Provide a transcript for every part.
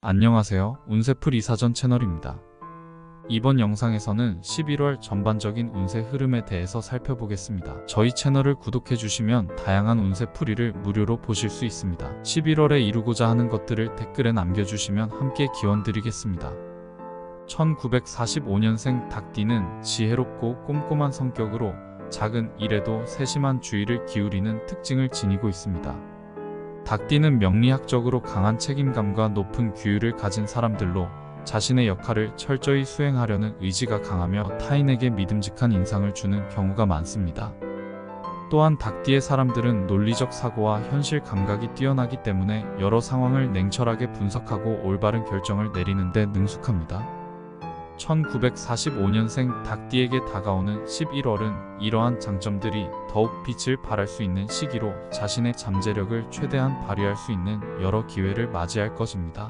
안녕하세요. 운세풀 이사전 채널입니다. 이번 영상에서는 11월 전반적인 운세 흐름에 대해서 살펴보겠습니다. 저희 채널을 구독해주시면 다양한 운세풀이를 무료로 보실 수 있습니다. 11월에 이루고자 하는 것들을 댓글에 남겨주시면 함께 기원드리겠습니다. 1945년생 닭띠는 지혜롭고 꼼꼼한 성격으로 작은 일에도 세심한 주의를 기울이는 특징을 지니고 있습니다. 닭띠는 명리학적으로 강한 책임감과 높은 규율을 가진 사람들로 자신의 역할을 철저히 수행하려는 의지가 강하며 타인에게 믿음직한 인상을 주는 경우가 많습니다. 또한 닭띠의 사람들은 논리적 사고와 현실 감각이 뛰어나기 때문에 여러 상황을 냉철하게 분석하고 올바른 결정을 내리는 데 능숙합니다. 1945년생 닭띠에게 다가오는 11월은 이러한 장점들이 더욱 빛을 발할 수 있는 시기로 자신의 잠재력을 최대한 발휘할 수 있는 여러 기회를 맞이할 것입니다.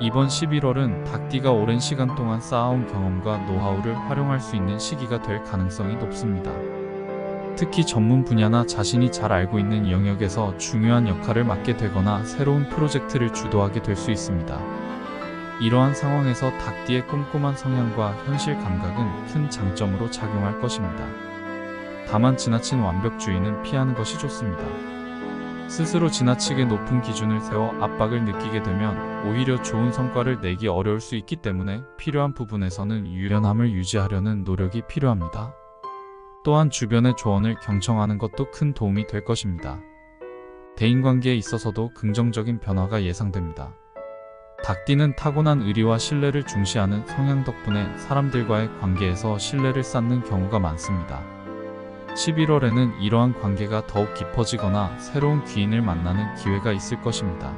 이번 11월은 닭띠가 오랜 시간 동안 쌓아온 경험과 노하우를 활용할 수 있는 시기가 될 가능성이 높습니다. 특히 전문 분야나 자신이 잘 알고 있는 영역에서 중요한 역할을 맡게 되거나 새로운 프로젝트를 주도하게 될 수 있습니다. 이러한 상황에서 닭띠의 꼼꼼한 성향과 현실 감각은 큰 장점으로 작용할 것입니다. 다만 지나친 완벽주의는 피하는 것이 좋습니다. 스스로 지나치게 높은 기준을 세워 압박을 느끼게 되면 오히려 좋은 성과를 내기 어려울 수 있기 때문에 필요한 부분에서는 유연함을 유지하려는 노력이 필요합니다. 또한 주변의 조언을 경청하는 것도 큰 도움이 될 것입니다. 대인관계에 있어서도 긍정적인 변화가 예상됩니다. 닭띠는 타고난 의리와 신뢰를 중시하는 성향 덕분에 사람들과의 관계에서 신뢰를 쌓는 경우가 많습니다. 11월에는 이러한 관계가 더욱 깊어지거나 새로운 귀인을 만나는 기회가 있을 것입니다.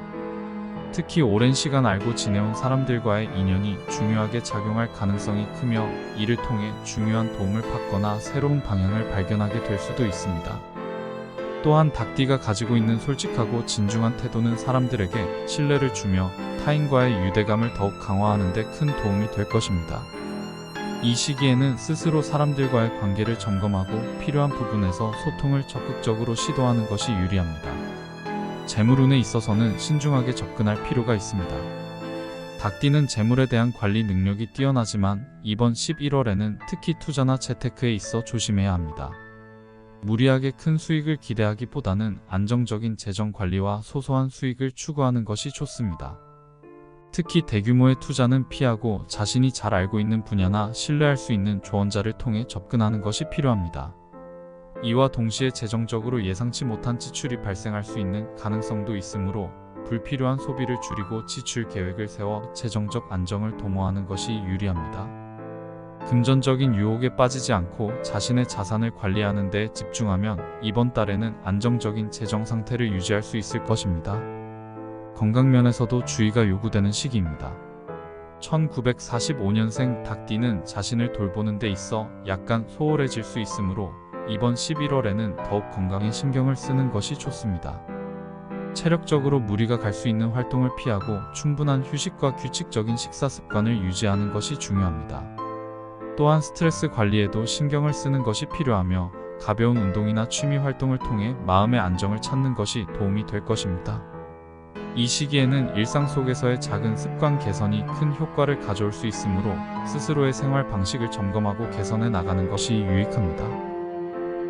특히 오랜 시간 알고 지내온 사람들과의 인연이 중요하게 작용할 가능성이 크며 이를 통해 중요한 도움을 받거나 새로운 방향을 발견하게 될 수도 있습니다. 또한 닭띠가 가지고 있는 솔직하고 진중한 태도는 사람들에게 신뢰를 주며 타인과의 유대감을 더욱 강화하는 데 큰 도움이 될 것입니다. 이 시기에는 스스로 사람들과의 관계를 점검하고 필요한 부분에서 소통을 적극적으로 시도하는 것이 유리합니다. 재물운에 있어서는 신중하게 접근할 필요가 있습니다. 닭띠는 재물에 대한 관리 능력이 뛰어나지만 이번 11월에는 특히 투자나 재테크에 있어 조심해야 합니다. 무리하게 큰 수익을 기대하기보다는 안정적인 재정 관리와 소소한 수익을 추구하는 것이 좋습니다. 특히 대규모의 투자는 피하고 자신이 잘 알고 있는 분야나 신뢰할 수 있는 조언자를 통해 접근하는 것이 필요합니다. 이와 동시에 재정적으로 예상치 못한 지출이 발생할 수 있는 가능성도 있으므로 불필요한 소비를 줄이고 지출 계획을 세워 재정적 안정을 도모하는 것이 유리합니다. 금전적인 유혹에 빠지지 않고 자신의 자산을 관리하는 데 집중하면 이번 달에는 안정적인 재정 상태를 유지할 수 있을 것입니다. 건강면에서도 주의가 요구되는 시기입니다. 1945년생 닭띠는 자신을 돌보는 데 있어 약간 소홀해질 수 있으므로 이번 11월에는 더욱 건강에 신경을 쓰는 것이 좋습니다. 체력적으로 무리가 갈 수 있는 활동을 피하고 충분한 휴식과 규칙적인 식사 습관을 유지하는 것이 중요합니다. 또한 스트레스 관리에도 신경을 쓰는 것이 필요하며 가벼운 운동이나 취미 활동을 통해 마음의 안정을 찾는 것이 도움이 될 것입니다. 이 시기에는 일상 속에서의 작은 습관 개선이 큰 효과를 가져올 수 있으므로 스스로의 생활 방식을 점검하고 개선해 나가는 것이 유익합니다.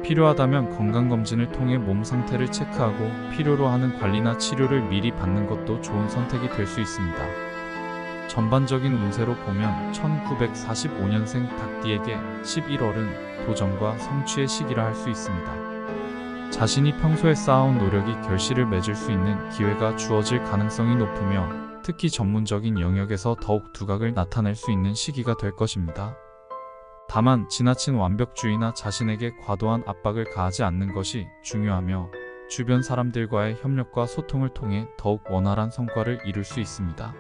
필요하다면 건강검진을 통해 몸 상태를 체크하고 필요로 하는 관리나 치료를 미리 받는 것도 좋은 선택이 될 수 있습니다. 전반적인 운세로 보면 1945년생 닭띠에게 11월은 도전과 성취의 시기라 할 수 있습니다. 자신이 평소에 쌓아온 노력이 결실을 맺을 수 있는 기회가 주어질 가능성이 높으며 특히 전문적인 영역에서 더욱 두각을 나타낼 수 있는 시기가 될 것입니다. 다만 지나친 완벽주의나 자신에게 과도한 압박을 가하지 않는 것이 중요하며 주변 사람들과의 협력과 소통을 통해 더욱 원활한 성과를 이룰 수 있습니다.